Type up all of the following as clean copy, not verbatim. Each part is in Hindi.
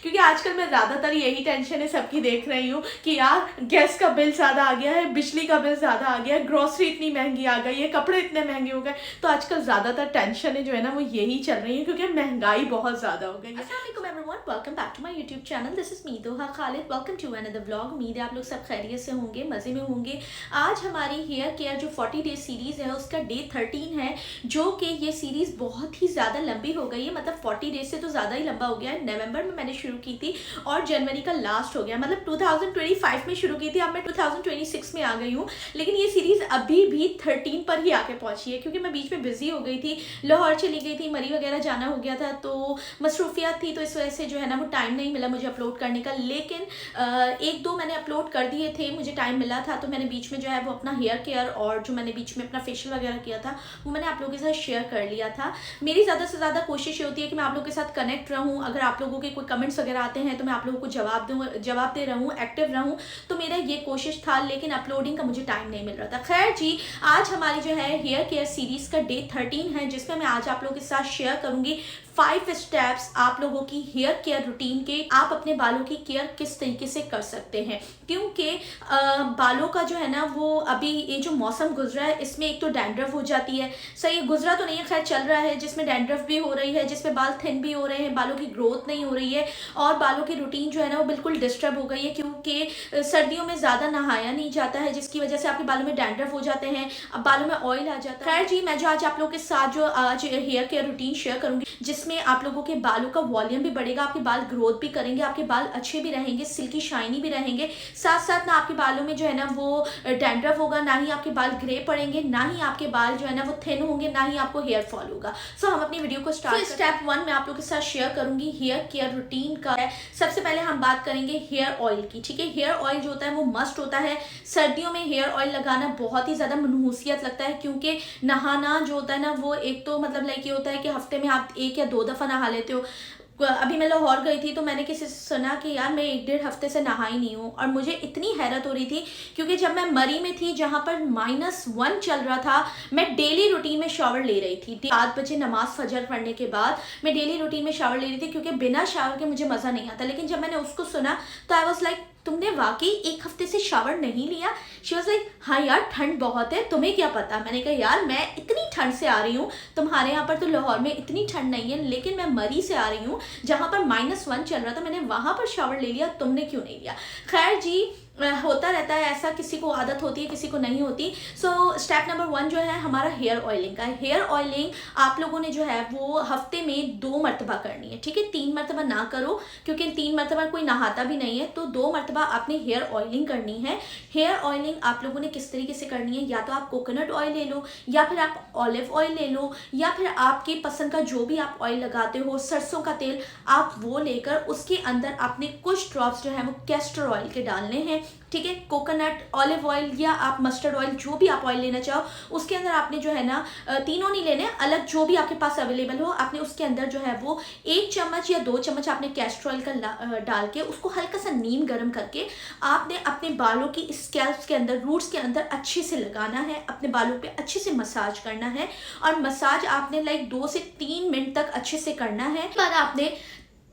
क्योंकि आजकल मैं ज़्यादातर यही टेंशन है सबकी देख रही हूँ कि यार गैस का बिल ज़्यादा आ गया है, बिजली का बिल ज़्यादा आ गया है, ग्रोसरी इतनी महंगी आ गई है, कपड़े इतने महंगे हो गए। तो आजकल ज़्यादातर टेंशन है जो है ना वो यही चल रही है क्योंकि महंगाई बहुत ज़्यादा हो गई है। अस्सलाम वालेकुम everyone, welcome back to my YouTube channel. This is me Doha Khalid. Welcome to another vlog. उम्मीद है आप लोग सब खैरियत से होंगे, मज़े में होंगे। आज हमारी हेयर केयर जो 40 डेज सीरीज़ है उसका डे 13 है, जो कि ये सीरीज़ बहुत ही ज़्यादा लंबी हो गई है। मतलब 40 डेज से तो ज़्यादा ही लंबा हो गया है। नवंबर में मैंने शुरू की थी और जनवरी का लास्ट हो गया। मतलब 2025 में शुरू की थी, अब मैं 2026 में आ गई हूँ। लेकिन ये सीरीज़ अभी भी 13 पर ही आके पहुँची है क्योंकि मैं बीच में बिजी हो गई थी, लाहौर चली गई थी, मरी वगैरह जाना हो गया था, तो मसरूफियात थी, तो इस वजह से जो है ना वो टाइम नहीं मिला मुझे अपलोड करने का। लेकिन एक दो मैंने अपलोड कर दिए थे, मुझे टाइम मिला था, तो मैंने बीच में जो है वो अपना हेयर केयर और जो मैंने बीच में अपना फेशियल वगैरह किया था वो मैंने आप लोगों के साथ शेयर कर लिया था। मेरी ज़्यादा से ज़्यादा कोशिश ये होती है कि मैं आप लोगों के साथ कनेक्ट रहूँ। अगर आप लोगों के कोई कमेंट्स वगैरह आते हैं तो मैं आप लोगों को जवाब दे रहूँ, एक्टिव रहूँ, तो मेरा ये कोशिश था। लेकिन अपलोडिंग का मुझे टाइम नहीं मिल रहा था। खैर जी, आज हमारी जो है हेयर केयर सीरीज़ का डे 13 है, जिसमें मैं आज आप लोगों के साथ शेयर करूँगी 5 स्टेप्स आप लोगों की हेयर केयर रूटीन के, आप अपने बालों की केयर किस तरीके से कर सकते हैं। क्योंकि बालों का जो है ना वो अभी ये जो मौसम गुजरा है इसमें एक तो डैंड्रफ हो जाती है। सही गुजरा तो नहीं है, खैर चल रहा है, जिसमें डैंड्रफ भी हो रही है, जिसमें बाल थिन भी हो रहे हैं, बालों की ग्रोथ नहीं हो रही है और बालों की रूटीन जो है ना वो बिल्कुल डिस्टर्ब हो गई है। क्योंकि सर्दियों में ज़्यादा नहाया नहीं जाता है, जिसकी वजह से आपके बालों में डैंड्रफ हो जाते हैं, अब बालों में ऑयल आ जाता है। खैर जी, मैं जो आज आप लोगों के साथ जो आज हेयर केयर रूटीन शेयर करूंगी, जिसमें आप लोगों के बालों का वॉल्यूम भी बढ़ेगा, आपके बाल ग्रोथ भी करेंगे, आपके बाल अच्छे भी रहेंगे, सिल्की शाइनी भी रहेंगे। साथ साथ ना आपके बालों में जो है ना वो डैंड्रफ होगा, ना ही आपके बाल ग्रे पड़ेंगे, ना ही आपके बाल जो है ना वो थिन होंगे, ना ही आपको हेयर फॉल होगा। सो हम अपनी वीडियो को स्टार्ट स्टेप 1 में आप लोगों के साथ शेयर करूंगी हेयर केयर रूटीन का है। सबसे पहले हम बात करेंगे हेयर ऑयल की। ठीक है, हेयर ऑयल जो होता है वो मस्ट होता है। सर्दियों में हेयर ऑयल लगाना बहुत ही ज़्यादा मनहूसियत लगता है, क्योंकि नहाना जो होता है ना वो एक तो मतलब लाइक ये होता है कि हफ्ते में आप 1 या 2 दफ़ा नहा लेते हो। अभी मैं लाहौर गई थी तो मैंने किसी से सुना कि यार मैं 1-1.5 हफ्ते से नहा ही नहीं हूँ, और मुझे इतनी हैरत हो रही थी क्योंकि जब मैं मरी में थी जहाँ पर -1 चल रहा था, मैं डेली रूटीन में शावर ले रही थी। 7 बजे नमाज फजर पढ़ने के बाद मैं डेली रूटीन में शावर ले रही थी, क्योंकि बिना शावर के मुझे मज़ा नहीं आता। लेकिन जब मैंने उसको सुना तो आई वॉज लाइक, तुमने वाकई 1 हफ्ते से शावर नहीं लिया? शी वॉज लाइक, हाँ यार ठंड बहुत है, तुम्हें क्या पता। मैंने कहा यार मैं इतनी ठंड से आ रही हूँ, तुम्हारे यहाँ पर तो लाहौर में इतनी ठंड नहीं है, लेकिन मैं मरी से आ रही हूँ जहाँ पर -1 चल रहा था, मैंने वहाँ पर शावर ले लिया, तुमने क्यों नहीं लिया? खैर जी, होता रहता है ऐसा, किसी को आदत होती है, किसी को नहीं होती। सो स्टेप नंबर 1 जो है हमारा हेयर ऑयलिंग का है। हेयर ऑयलिंग आप लोगों ने जो है वो हफ्ते में 2 मरतबा करनी है। ठीक है, 3 मरतबा ना करो, क्योंकि 3 मरतबा कोई नहाता भी नहीं है, तो 2 मरतबा आपने हेयर ऑयलिंग करनी है। हेयर ऑयलिंग आप लोगों ने किस तरीके से करनी है, या तो आप कोकोनट ऑयल ले लो, या फिर आप ऑलिव ऑयल ले लो, या फिर आपकी पसंद का जो भी आप ऑयल लगाते हो, सरसों का तेल, आप वो लेकर उसके अंदर आपने कुछ ड्रॉप्स जो है वो कैस्टर ऑयल के डालने हैं। ठीक है, कोकोनट, ऑलिव ऑयल या आप मस्टर्ड ऑयल, जो भी आप ऑयल लेना चाहो, उसके अंदर आपने जो है ना तीनों नहीं लेने, अलग जो भी आपके पास अवेलेबल हो, आपने उसके अंदर जो है वो 1 चम्मच या 2 चम्मच आपने कैस्टर ऑयल का डाल के उसको हल्का सा नीम गर्म करके आपने अपने बालों की स्कैल्प्स के अंदर, रूट्स के अंदर अच्छे से लगाना है, अपने बालों पे अच्छे से मसाज करना है। और मसाज आपने लाइक 2 से 3 मिनट तक अच्छे से करना है। बाद आपने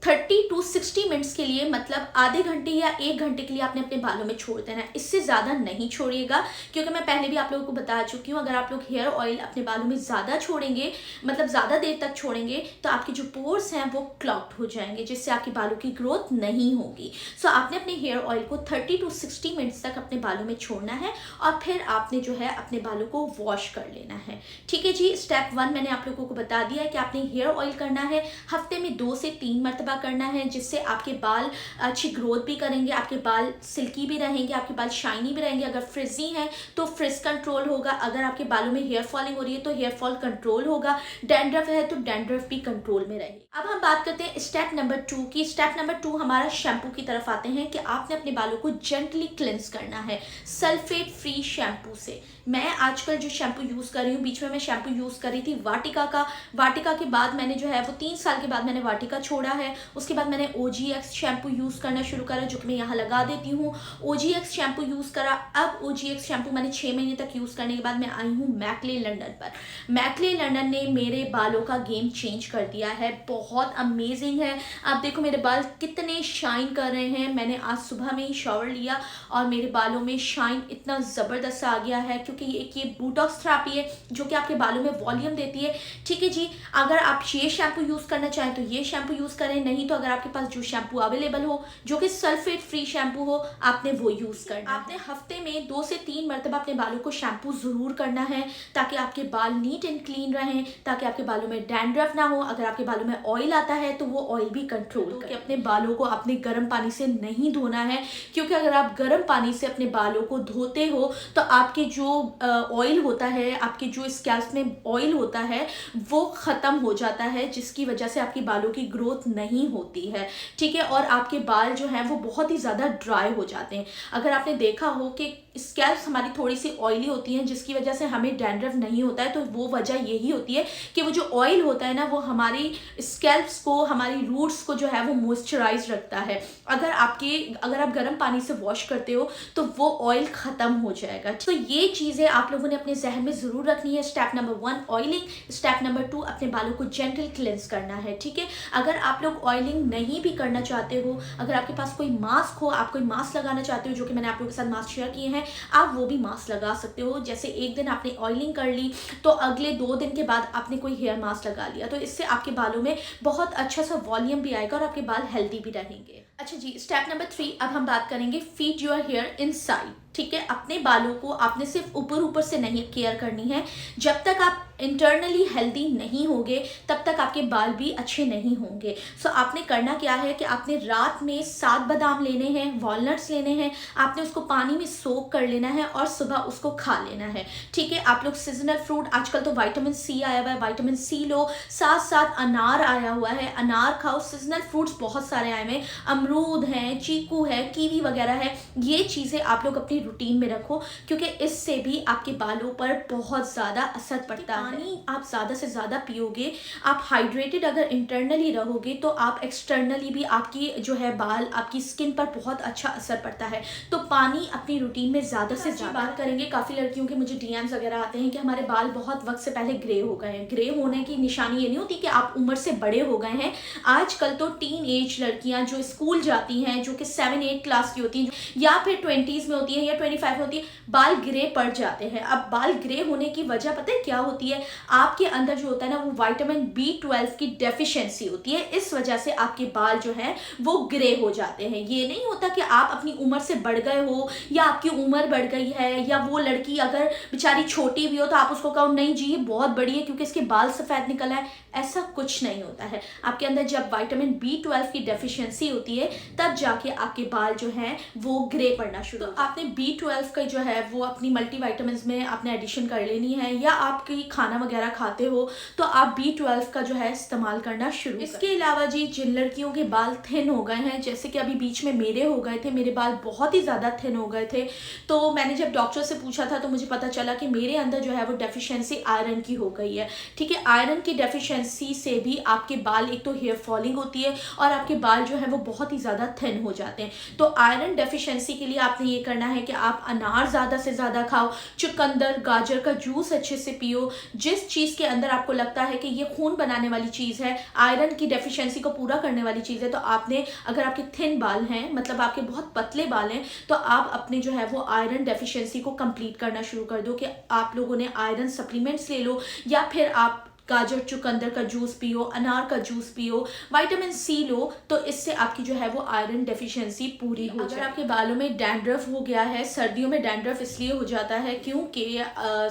30 to 60 मिनट्स के लिए, मतलब आधे घंटे या 1 घंटे के लिए आपने अपने बालों में छोड़ देना है। इससे ज़्यादा नहीं छोड़िएगा, क्योंकि मैं पहले भी आप लोगों को बता चुकी हूँ, अगर आप लोग हेयर ऑयल अपने बालों में ज़्यादा छोड़ेंगे, मतलब ज़्यादा देर तक छोड़ेंगे, तो आपके जो पोर्स हैं वो क्लॉग्ड हो जाएंगे, जिससे आपके बालों की ग्रोथ नहीं होगी। सो आपने अपने हेयर ऑयल को 30 to 60 मिनट्स तक अपने बालों में छोड़ना है, और फिर आपने जो है अपने बालों को वॉश कर लेना है। ठीक है जी, स्टेप 1 मैंने आप लोगों को बता दिया है कि आपने हेयर ऑयल करना है, हफ्ते में 2 से 3 मरतबा करना है, जिससे आपके बाल अच्छी ग्रोथ भी करेंगे, आपके बाल सिल्की भी रहेंगे, आपके बाल शाइनी भी रहेंगे। अगर फ्रिजी हैं तो फ्रिज कंट्रोल होगा, अगर आपके बालों में हेयर फॉलिंग हो रही है तो हेयर फॉल कंट्रोल होगा, डैंड्रफ है तो डैंड्रफ भी कंट्रोल में रहेगी। अब हम बात करते हैं स्टेप नंबर 2 की। स्टेप नंबर 2 हमारा शैम्पू की तरफ आते हैं कि आपने अपने बालों को जेंटली क्लिंस करना है सल्फेट फ्री शैम्पू से। मैं आजकल जो शैम्पू यूज़ कर रही हूँ, बीच में मैं शैम्पू यूज़ कर रही थी वाटिका का, वाटिका के बाद मैंने जो है वो 3 साल के बाद मैंने वाटिका छोड़ा है, उसके बाद मैंने OGX शैम्पू यूज़ करना शुरू करा, जो कि मैं यहाँ लगा देती हूँ। OGX शैम्पू यूज़ करा। अब OGX शैम्पू मैंने 6 महीने तक यूज़ करने के बाद मैं आई हूँ मैकले लंदन पर। मैकले लंदन ने मेरे बालों का गेम चेंज कर दिया है, बहुत अमेजिंग है। आप देखो मेरे बाल कितने शाइन कर रहे हैं। मैंने आज सुबह में ही शॉवर लिया और मेरे बालों में शाइन इतना ज़बरदस्त आ गया है, क्योंकि एक ये बोटॉक्स थेरेपी है जो कि आपके बालों में वॉल्यूम देती है। ठीक है जी, अगर आप ये शैम्पू यूज़ करना चाहें तो ये शैम्पू यूज़ करें, नहीं तो अगर आपके पास जो शैम्पू अवेलेबल हो जो कि सल्फेट फ्री शैम्पू हो, आपने वो यूज़ करना है। आपने हफ्ते में 2 से 3 मरतबा अपने बालों को शैम्पू ज़रूर करना है, ताकि आपके बाल नीट एंड क्लीन रहें, ताकि आपके बालों में डैंड्रफ ना हो। अगर आपके बालों में ऑयल आता है तो वो ऑयल भी कंट्रोल करें। अपने बालों को आपने गर्म पानी से नहीं धोना है, क्योंकि अगर आप गर्म पानी से अपने बालों को धोते हो तो आपके जो ऑयल होता है, आपके जो स्कैल्प में ऑयल होता है वो ख़त्म हो जाता है, जिसकी वजह से आपकी बालों की ग्रोथ नहीं होती है। ठीक है, और आपके बाल जो हैं वो बहुत ही ज़्यादा ड्राई हो जाते हैं। अगर आपने देखा हो कि स्कैल्प हमारी थोड़ी सी ऑयली होती हैं, जिसकी वजह से हमें डैंड्रफ नहीं होता है, तो वो वजह यही होती है कि वो जो ऑयल होता है ना, वो हमारी स्कैल्प्स को, हमारी रूट्स को जो है वो मॉइस्चराइज रखता है। अगर आप गर्म पानी से वॉश करते हो तो वो ऑयल ख़त्म हो जाएगा। तो ये चीज़ें आप लोगों ने अपने जहन में ज़रूर रखनी है। Step number 1 oiling, step number 2 अपने बालों को जेंटल क्लेंस करना है। ठीक है, अगर आप लोग ऑयलिंग नहीं भी करना चाहते हो, अगर आपके पास कोई मास्क हो, आप कोई मास्क लगाना चाहते हो, जो कि मैंने आप लोगों के साथ मास्क शेयर किए हैं, आप वो भी मास्क लगा सकते हो। जैसे एक दिन आपने ऑयलिंग कर ली तो अगले 2 दिन के बाद आपने कोई हेयर मास्क लगा लिया, तो इससे आपके बालों में बहुत अच्छा सा वॉल्यूम भी आएगा और आपके बाल हेल्दी भी रहेंगे। अच्छा जी, स्टेप नंबर 3 अब हम बात करेंगे फीड योर हेयर इनसाइड। ठीक है, अपने बालों को आपने सिर्फ ऊपर से नहीं केयर करनी है। जब तक आप इंटरनली हेल्दी नहीं होंगे तब तक आपके बाल भी अच्छे नहीं होंगे। सो आपने करना क्या है कि आपने रात में 7 बादाम लेने हैं, वॉलनट्स लेने हैं, आपने उसको पानी में सोक कर लेना है और सुबह उसको खा लेना है। ठीक है, आप लोग सीजनल फ्रूट, आजकल तो विटामिन सी आया हुआ है, विटामिन सी लो, साथ साथ अनार आया हुआ है, अनार खाओ। सीजनल फ्रूट्स बहुत सारे आए हुए हैं, अमरूद हैं, चीकू है, कीवी वगैरह है। ये चीज़ें आप लोग अपनी रूटीन में रखो, क्योंकि इससे भी आपके बालों पर बहुत ज़्यादा असर पड़ता है। पानी आप ज़्यादा से ज़्यादा पियोगे, आप हाइड्रेटेड अगर इंटरनली रहोगे तो आप एक्सटर्नली भी आपकी जो है बाल, आपकी स्किन पर बहुत अच्छा असर पड़ता है। तो पानी अपनी रूटीन में ज़्यादा से ज़्यादा बात करेंगे। काफ़ी लड़कियों के मुझे DMs वगैरह आते हैं कि हमारे बाल बहुत वक्त से पहले ग्रे हो गए हैं। ग्रे होने की निशानी ये नहीं होती कि आप उम्र से बड़े हो गए हैं। आजकल तो टीन एज लड़कियाँ जो स्कूल जाती हैं, जो कि 7-8 क्लास की होती हैं या फिर 20s में होती है या 25 में होती है, बाल ग्रे पड़ जाते हैं। अब बाल ग्रे होने की वजह पता है क्या होती है? आपके अंदर जो होता है ना, वो विटामिन B12 की डेफिशिएंसी होती है। इस वजह से आपके बाल जो हैं वो ग्रे हो जाते हैं। ये नहीं होता कि आप अपनी उम्र से बढ़ गए हो या आपकी उम्र बढ़ गई है, या वो लड़की अगर बेचारी छोटी भी हो तो आप उसको कहो नहीं जी ये बहुत बड़ी है क्योंकि इसके बाल सफ़ेद निकल है। ऐसा कुछ नहीं होता है। आपके अंदर जब विटामिन B12 की डेफिशिएंसी होती है तब जाके आपके बाल जो हैं वो ग्रे पड़ना शुरू होता है। आपने B12 का जो है वो अपनी मल्टीविटामिन में आपने एडिशन कर लेनी है, या आपकी खाना वगैरह खाते हो तो आप B12 का जो है इस्तेमाल करना शुरू। इसके अलावा जी, जिन लड़कियों के बाल थिन हो गए हैं, जैसे कि अभी बीच में मेरे हो गए थे, मेरे बाल बहुत ही ज़्यादा थिन हो गए थे, तो मैंने जब डॉक्टर से पूछा था तो मुझे पता चला कि मेरे अंदर जो है वो डेफिशिएंसी आयरन की हो गई है। ठीक है, आयरन की डेफिशिएंसी से भी आपके बाल, एक तो हेयर फॉलिंग होती है और आपके बाल जो है वो बहुत ही ज़्यादा थिन हो जाते हैं। तो आयरन डेफिशिएंसी के लिए आपने ये करना है कि आप अनार ज़्यादा से ज़्यादा खाओ, चुकंदर, गाजर का जूस अच्छे से पियो। जिस चीज़ के अंदर आपको लगता है कि ये खून बनाने वाली चीज़ है, आयरन की डेफिशिएंसी को पूरा करने वाली चीज़ है, तो आपने, अगर आपके थिन बाल हैं, मतलब आपके बहुत पतले बाल हैं, तो आप अपने जो है वो आयरन डेफिशिएंसी को कंप्लीट करना शुरू कर दो कि आप लोगों ने आयरन सप्लीमेंट्स ले लो, या फिर आप गाजर चुकंदर का जूस पियो, अनार का जूस पियो, विटामिन सी लो, तो इससे आपकी जो है वो आयरन डेफिशिएंसी पूरी हो जाए। अगर आपके बालों में डैंड्रफ हो गया है, सर्दियों में डैंड्रफ इसलिए हो जाता है क्योंकि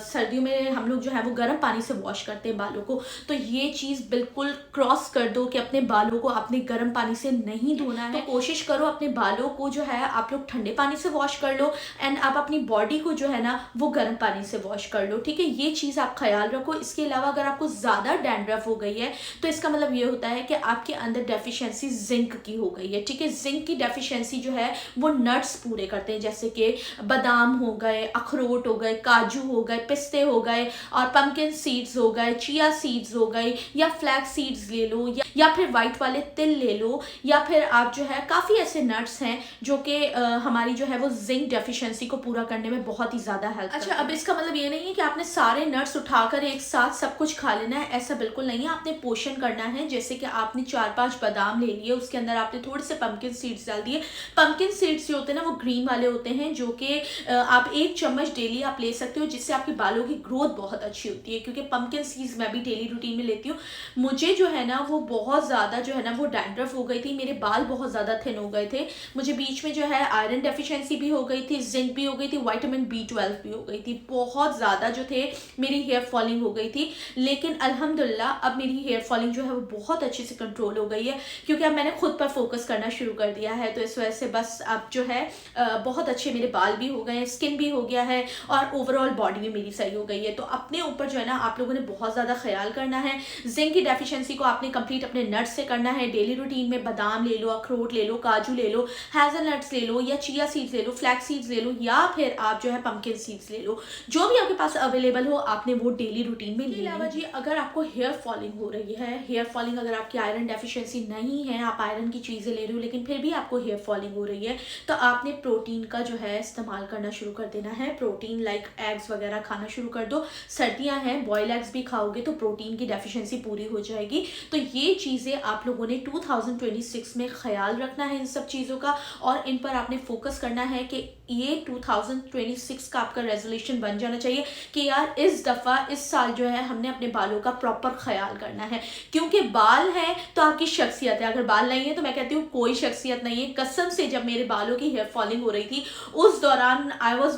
सर्दियों में हम लोग जो है वो गर्म पानी से वॉश करते हैं बालों को, तो ये चीज़ बिल्कुल क्रॉस कर दो कि अपने बालों को आपने गर्म पानी से नहीं धोना है। तो कोशिश करो अपने बालों को जो है आप लोग ठंडे पानी से वॉश कर लो, एंड आप अपनी बॉडी को जो है ना वो गर्म पानी से वॉश कर लो। ठीक है, ये चीज़ आप ख्याल रखो। इसके अलावा अगर आपको ज़्यादा डैंड्रफ हो गई है, तो इसका मतलब ये होता है कि आपके अंदर डेफिशिएंसी जिंक की हो गई है। ठीक है, जिंक की डेफिशिएंसी जो है वो नट्स पूरे करते हैं, जैसे कि बादाम हो गए, अखरोट हो गए, काजू हो गए, पिस्ते हो गए, और पंपकिन सीड्स हो गए, चिया सीड्स हो गए, या फ्लैक्स सीड्स ले लो, या फिर वाइट वाले तिल ले लो, या फिर आप जो है काफ़ी ऐसे नट्स हैं जो कि हमारी जो है वो जिंक डेफिशिएंसी को पूरा करने में बहुत ही ज़्यादा हेल्प। अच्छा, अब इसका मतलब ये नहीं है कि आपने सारे नट्स उठाकर एक साथ सब कुछ खा लेना है, ऐसा बिल्कुल नहीं है। आपने पोषण करना है, जैसे कि आपने 4-5 बादाम ले लिए, उसके अंदर आपने थोड़े से पंपकिन सीड्स डाल दिए। पंपकिन सीड्स जो होते हैं ना वो ग्रीन वाले होते हैं, जो कि आप 1 चम्मच डेली आप ले सकते हो, जिससे आपके बालों की ग्रोथ बहुत अच्छी होती है। क्योंकि पंपकिन सीड्स मैं भी डेली रूटीन में लेती हूँ। मुझे जो है ना वो बहुत ज़्यादा जो है ना वो डैंड्रफ हो गई थी, मेरे बाल बहुत ज़्यादा थिन हो गए थे, मुझे बीच में जो है आयरन डेफिशिएंसी भी हो गई थी, जिंक भी हो गई थी, विटामिन B12 भी हो गई थी, बहुत ज़्यादा जो थे मेरी हेयर फॉलिंग हो गई थी। लेकिन अल्हम्दुलिल्लाह अब मेरी हेयर फॉलिंग जो है वो बहुत अच्छे से कंट्रोल हो गई है, क्योंकि अब मैंने खुद पर फोकस करना शुरू कर दिया है। तो इस वजह से बस अब जो है बहुत अच्छे मेरे बाल भी हो गए हैं, स्किन भी हो गया है, और ओवरऑल बॉडी भी मेरी सही हो गई है। तो अपने ऊपर जो है ना आप लोगों ने बहुत ज़्यादा ख्याल करना है। जिंक की डेफिशिएंसी को आपने कंप्लीट अपने नट्स से करना है। डेली रूटीन में बादाम ले लो, अखरोट ले लो, काजू ले लो, हेज़लनट्स ले लो, या चिया सीड्स ले लो, फ्लैक्स सीड्स ले लो, या फिर आप जो है पंपकिन सीड्स ले लो, जो भी आपके पास अवेलेबल हो आपने वो डेली रूटीन में ले लो। जी, अगर आपको हेयर फॉलिंग हो रही है, हेयर फॉलिंग अगर आपकी आयरन डेफिशिएंसी नहीं है, आप आयरन की चीज़ें ले रहे हो लेकिन फिर भी आपको हेयर फॉलिंग हो रही है, तो आपने प्रोटीन का जो है इस्तेमाल करना शुरू कर देना है। प्रोटीन लाइक एग्स वगैरह खाना शुरू कर दो। सर्दियां हैं, बॉयल एग्स भी खाओगे तो प्रोटीन की डेफिशिएंसी पूरी हो जाएगी। तो ये चीज़ें आप लोगों ने 2026 में ख्याल रखना है इन सब चीज़ों का, और इन पर आपने फोकस करना है कि ये 2026 का आपका रेजोल्यूशन बन जाना चाहिए कि यार इस दफ़ा इस साल जो है हमने अपने बालों का प्रॉपर ख्याल करना है। क्योंकि बाल है तो आपकी शख्सियत है, अगर बाल नहीं है तो मैं कहती हूँ कोई शख्सियत नहीं है। कसम से जब मेरे बालों की हेयर फॉलिंग हो रही थी उस दौरान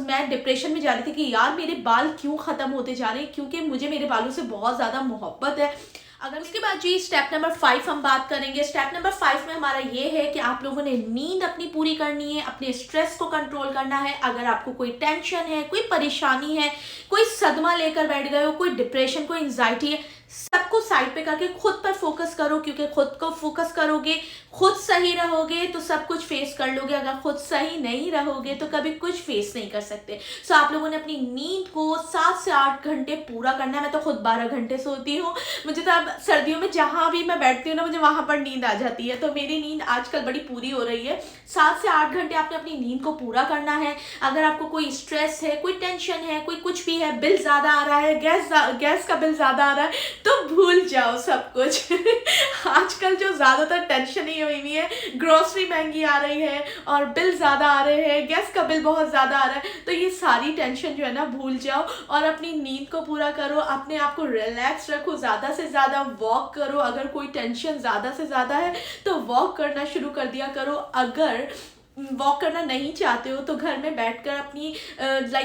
मैं डिप्रेशन में जा रही थी कि यार मेरे बाल क्यों ख़त्म होते जा रहे हैं, क्योंकि मुझे मेरे बालों से बहुत ज़्यादा मोहब्बत है। अगर उसके बाद जी स्टेप नंबर 5 हम बात करेंगे। स्टेप नंबर 5 में हमारा ये है कि आप लोगों ने नींद अपनी पूरी करनी है, अपने स्ट्रेस को कंट्रोल करना है। अगर आपको कोई टेंशन है, कोई परेशानी है, कोई सदमा लेकर बैठ गए हो, कोई डिप्रेशन, कोई एंजाइटी है, सबको साइड पे करके खुद पर फोकस करो। क्योंकि खुद को फोकस करोगे, खुद सही रहोगे तो सब कुछ फेस कर लोगे। अगर खुद सही नहीं रहोगे तो कभी कुछ फेस नहीं कर सकते। सो आप लोगों ने अपनी नींद को 7 से 8 घंटे पूरा करना है। मैं तो खुद 12 घंटे सोती हूँ। मुझे तो अब सर्दियों में जहाँ भी मैं बैठती हूँ ना मुझे वहाँ पर नींद आ जाती है। तो मेरी नींद आजकल बड़ी पूरी हो रही है। 7 से 8 घंटे आपने अपनी नींद को पूरा करना है। अगर आपको कोई स्ट्रेस है, कोई टेंशन है, कोई कुछ भी है, बिल ज़्यादा आ रहा है, गैस का बिल ज़्यादा आ रहा है, तो भूल जाओ सब कुछ। आजकल जो ज़्यादातर टेंशन ही हुई है, ग्रोसरी महंगी आ रही है और बिल ज़्यादा आ रहे हैं, गैस का बिल बहुत ज़्यादा आ रहा है, तो ये सारी टेंशन जो है ना भूल जाओ और अपनी नींद को पूरा करो। अपने आप को रिलैक्स रखो, ज़्यादा से ज़्यादा वॉक करो। अगर कोई टेंशन ज़्यादा से ज़्यादा है तो वॉक करना शुरू कर दिया करो। अगर वॉक करना नहीं चाहते हो तो घर में बैठकर अपनी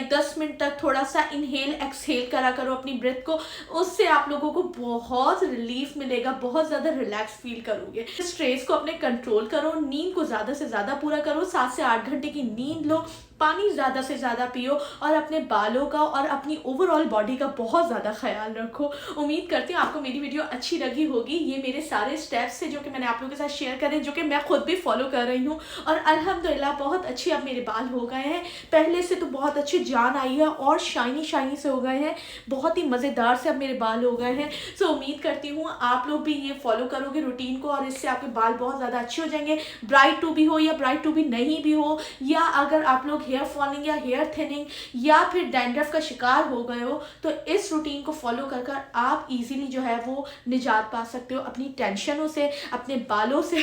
10 मिनट तक थोड़ा सा इनहेल एक्सहेल करा करो अपनी ब्रेथ को। उससे आप लोगों को बहुत रिलीफ मिलेगा, बहुत ज़्यादा रिलैक्स फील करोगे। स्ट्रेस को अपने कंट्रोल करो, नींद को ज़्यादा से ज़्यादा पूरा करो, 7 से 8 घंटे की नींद लो, पानी ज़्यादा से ज़्यादा पियो और अपने बालों का और अपनी ओवरऑल बॉडी का बहुत ज़्यादा ख्याल रखो। उम्मीद करती हूँ आपको मेरी वीडियो अच्छी लगी होगी। ये मेरे सारे स्टेप्स थे जो कि मैंने आप लोगों के साथ शेयर करे, जो कि मैं खुद भी फॉलो कर रही हूँ और अल्हम्दुलिल्लाह बहुत अच्छे अब मेरे बाल हो गए हैं। पहले से तो बहुत अच्छी जान आई है और शाइनी शाइनी से हो गए हैं, बहुत ही मज़ेदार से अब मेरे बाल हो गए हैं। सो उम्मीद करती हूँ आप लोग भी ये फॉलो करोगे रूटीन को और इससे आपके बाल बहुत ज़्यादा अच्छे हो जाएंगे। ब्राइट टू भी हो या ब्राइट टू भी नहीं भी हो, या अगर आप लोग हेयर फॉलिंग या हेयर थिनिंग या फिर डैंड्रफ का शिकार हो गए हो तो इस रूटीन को फॉलो कर कर आप इजीली जो है वो निजात पा सकते हो अपनी टेंशनों से, अपने बालों से।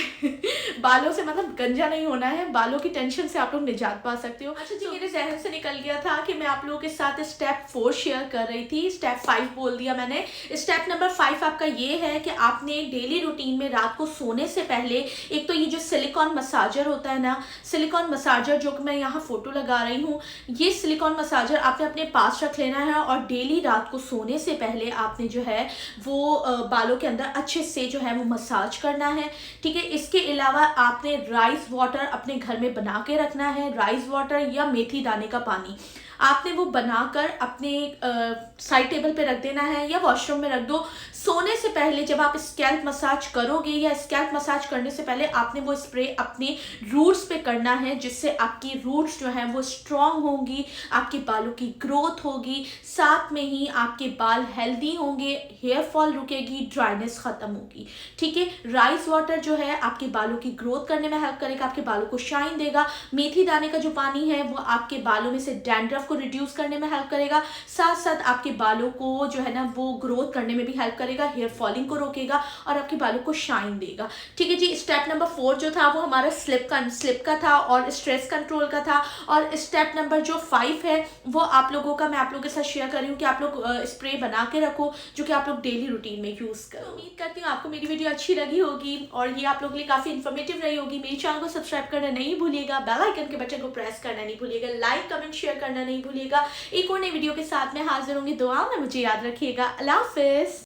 बालों से मतलब गंजा नहीं होना है, बालों की टेंशन से आप लोग निजात पा सकते हो। अच्छा जी, मेरे जहन से निकल गया था कि मैं आप लोगों के साथ स्टेप 4 शेयर कर रही थी, स्टेप 5 बोल दिया मैंने। स्टेप नंबर 5 आपका ये है कि आपने डेली रूटीन में रात को सोने से पहले एक तो ये जो सिलिकॉन मसाजर होता है ना, सिलिकॉन मसाजर जो कि मैं यहाँ फोटो लगा रही हूँ, ये सिलिकॉन मसाजर आपने अपने पास रख लेना है और डेली रात को सोने से पहले आपने जो है वो बालों के अंदर अच्छे से जो है वो मसाज करना है। ठीक है, इसके अलावा आपने राइस वाटर अपने घर में बना के रखना है, राइस वाटर या मेथी दाने का पानी। आपने वो बनाकर अपने साइड टेबल पे रख देना है या वॉशरूम में रख दो। सोने से पहले जब आप स्कैल्प मसाज करोगे या स्कैल्प मसाज करने से पहले आपने वो स्प्रे अपने रूट्स पे करना है, जिससे आपकी रूट्स जो हैं वो स्ट्रांग होंगी, आपके बालों की ग्रोथ होगी, साथ में ही आपके बाल हेल्दी होंगे, हेयर फॉल रुकेगी, ड्राइनेस खत्म होगी। ठीक है, राइस वाटर जो है आपके बालों की ग्रोथ करने में हेल्प करेगा, आपके बालों को शाइन देगा। मेथी दाने का जो पानी है वो आपके बालों में से डैंड्रफ को रिड्यूस करने में हेल्प करेगा, साथ साथ आपके बालों को जो है ना वो ग्रोथ करने में भी हेल्प करेगा, हेयर फॉलिंग को रोकेगा और आपके बालों को शाइन देगा। ठीक है जी, स्टेप नंबर 4 जो था वो हमारा स्लिप का था और स्ट्रेस कंट्रोल का था। और स्टेप नंबर जो 5 है वो आप लोगों का मैं आप लोगों के साथ शेयर कर रही हूँ कि आप लोग स्प्रे बना के रखो जो कि आप लोग डेली रूटीन में यूज करो। उम्मीद करती हूँ आपको मेरी वीडियो अच्छी लगी होगी और ये आप लोगों के लिए काफी इन्फॉर्मेटिव रही होगी। मेरे चैनल को सब्सक्राइब करना नहीं भूलिएगा, बेल आइकन के बटन को प्रेस करना नहीं भूलिएगा, लाइक कमेंट शेयर करना नहीं भूलिएगा। एक और नई वीडियो के साथ में हाजिर होंगी। दुआ में मुझे याद रखिएगा। अल्लाह हाफिज।